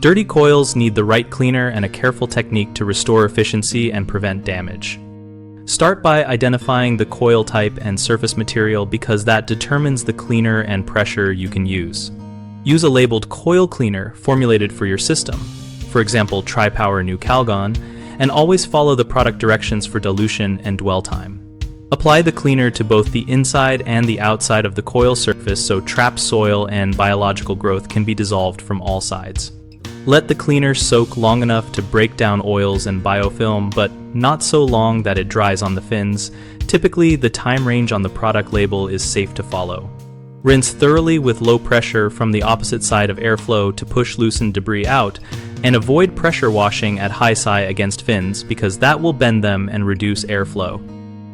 Dirty coils need the right cleaner and a careful technique to restore efficiency and prevent damage. Start by identifying the coil type and surface material because that determines the cleaner and pressure you can use. Use a labeled coil cleaner formulated for your system, for example Tri Power New Calgon, and always follow the product directions for dilution and dwell time. Apply the cleaner to both the inside and the outside of the coil surface so trapped soil and biological growth can be dissolved from all sides. Let the cleaner soak long enough to break down oils and biofilm, but not so long that it dries on the fins. Typically, the time range on the product label is safe to follow. Rinse thoroughly with low pressure from the opposite side of airflow to push loosened debris out, and avoid pressure washing at high psi against fins because that will bend them and reduce airflow.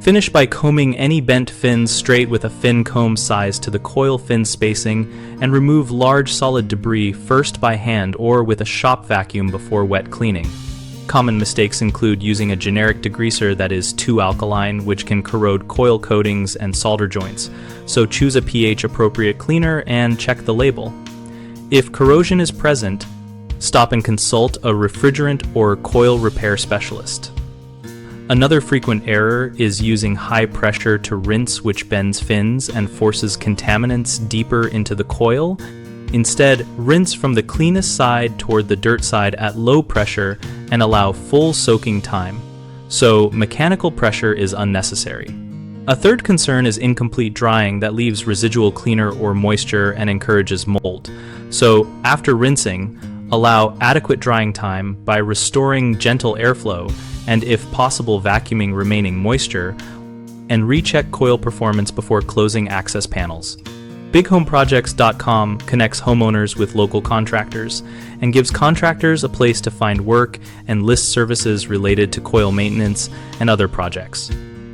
Finish by combing any bent fins straight with a fin comb size to the coil fin spacing and remove large solid debris first by hand or with a shop vacuum before wet cleaning. Common mistakes include using a generic degreaser that is too alkaline, which can corrode coil coatings and solder joints, so choose a pH-appropriate cleaner and check the label. If corrosion is present, stop and consult a refrigerant or coil repair specialist. Another frequent error is using high pressure to rinse, which bends fins and forces contaminants deeper into the coil. Instead, rinse from the cleanest side toward the dirt side at low pressure and allow full soaking time, so mechanical pressure is unnecessary. A third concern is incomplete drying that leaves residual cleaner or moisture and encourages mold. So after rinsing, allow adequate drying time by restoring gentle airflow and if possible vacuuming remaining moisture, and recheck coil performance before closing access panels. BigHomeProjects.com connects homeowners with local contractors and gives contractors a place to find work and list services related to coil maintenance and other projects.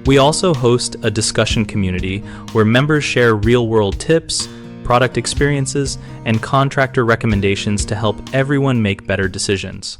We also host a discussion community where members share real-world tips, product experiences, and contractor recommendations to help everyone make better decisions.